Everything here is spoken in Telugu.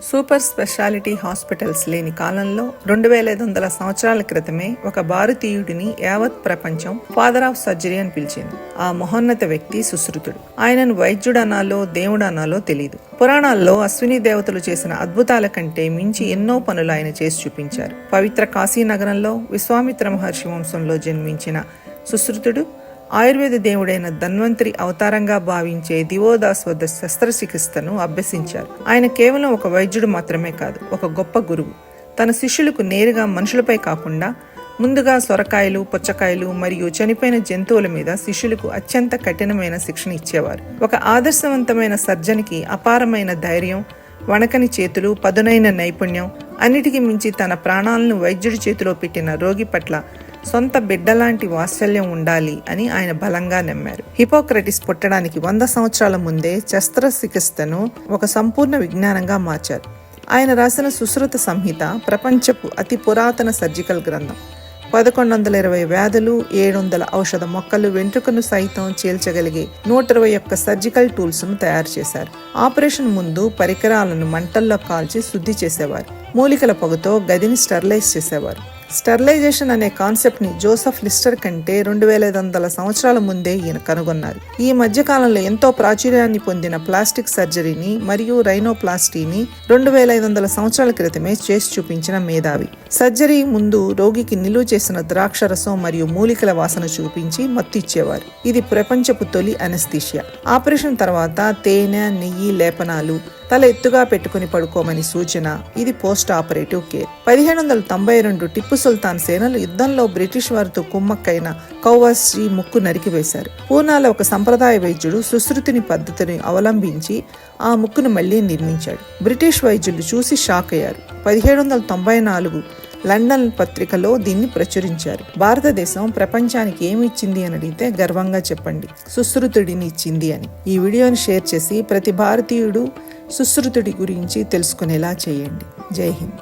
సూపర్ స్పెషాలిటీ హాస్పిటల్స్ లేని కాలంలో 2500 సంవత్సరాల క్రితమే ఒక భారతీయుడిని యావత్ ప్రపంచం ఫాదర్ ఆఫ్ సర్జరీ అని పిలిచింది. ఆ మహోన్నత వ్యక్తి సుశ్రుతుడు. ఆయనను వైద్యుడనాలో దేవుడనాలో తెలియదు. పురాణాల్లో అశ్విని దేవతలు చేసిన అద్భుతాల కంటే మించి ఎన్నో పనులు ఆయన చేసి చూపించారు. పవిత్ర కాశీ నగరంలో విశ్వామిత్ర మహర్షి వంశంలో జన్మించిన సుశ్రుతుడు ఆయుర్వేద దేవుడైన ధన్వంతరి అవతారంగా భావించే దివోదాస్ వద్ద శస్త్రచికిత్సను అభ్యసించారు. ఆయన కేవలం ఒక వైద్యుడు మాత్రమే కాదు, ఒక గొప్ప గురువు. తన శిష్యులకు నేరుగా మనుషులపై కాకుండా ముందుగా సొరకాయలు, పుచ్చకాయలు మరియు చనిపోయిన జంతువుల మీద శిష్యులకు అత్యంత కఠినమైన శిక్షణ ఇచ్చేవారు. ఒక ఆదర్శవంతమైన సర్జన్కి అపారమైన ధైర్యం, వణకని చేతులు, పదునైన నైపుణ్యం, అన్నిటికీ మించి తన ప్రాణాలను వైద్యుడి చేతిలో పెట్టిన రోగి పట్ల సొంత బిడ్డలాంటి వాత్సల్యం ఉండాలి అని ఆయన బలంగా నమ్మారు. హిపోక్రటిస్ పుట్టడానికి 100 సంవత్సరాల ముందే శస్త్రచికిత్సను ఒక సంపూర్ణ విజ్ఞానంగా మార్చారు. ఆయన రాసిన సుశ్రుత సంహిత ప్రపంచపు అతి పురాతన సర్జికల్ గ్రంథం. 1120 వ్యాధులు, 700 ఔషధ మొక్కలు, వెంట్రుకను సైతం చీల్చగలిగే 121 సర్జికల్ టూల్స్ ను తయారు చేశారు. ఆపరేషన్ ముందు పరికరాలను మంటల్లో కాల్చి శుద్ధి చేసేవారు. మూలికల పొగతో గదిని స్టెరిలైజ్ చేసేవారు. స్టెరిలైజేషన్ అనే కాన్సెప్ట్ ని జోసెఫ్ లిస్టర్ కంటే 2500 సంవత్సరాల ముందే ఈయన కనుగొన్నారు. ఈ మధ్య కాలంలో ఎంతో ప్రాచుర్యాన్ని పొందిన ప్లాస్టిక్ సర్జరీని మరియు రైనోప్లాస్టీని 2500 సంవత్సరాల క్రితమే చేసి చూపించిన మేధావి. సర్జరీ ముందు రోగికి నిలువ చేసిన ద్రాక్షరసం మరియు మూలికల వాసన చూపించి మత్తు ఇచ్చేవారు. ఇది ప్రపంచపు తొలి అనస్థీషియా. ఆపరేషన్ తర్వాత తేనె, నెయ్యి లేపనాలు, తల ఎత్తుగా పెట్టుకుని పడుకోమని సూచన. ఇది post operative care. 1792 Tipu Sultan సేనలు యుద్ధంలో బ్రిటిష్ వారితో కుమ్మక్కైన కౌవాస్జీ ముక్కు నరికివేశారు. పూనాలో ఒక సంప్రదాయ వైద్యుడు సుశ్రుతిని పద్ధతిని అవలంబించి ఆ ముక్కును మళ్లీ నిర్మించాడు. బ్రిటిష్ వైద్యులు చూసి షాక్ అయ్యారు. 1794 లండన్ పత్రికలో దీన్ని ప్రచురించారు. భారతదేశం ప్రపంచానికి ఏమి ఇచ్చింది అని అడిగితే గర్వంగా చెప్పండి, సుశ్రుతుడిని ఇచ్చింది అని. ఈ వీడియోని షేర్ చేసి ప్రతి భారతీయుడు సుశ్రుతుడి గురించి తెలుసుకునేలా చేయండి. జై హింద్.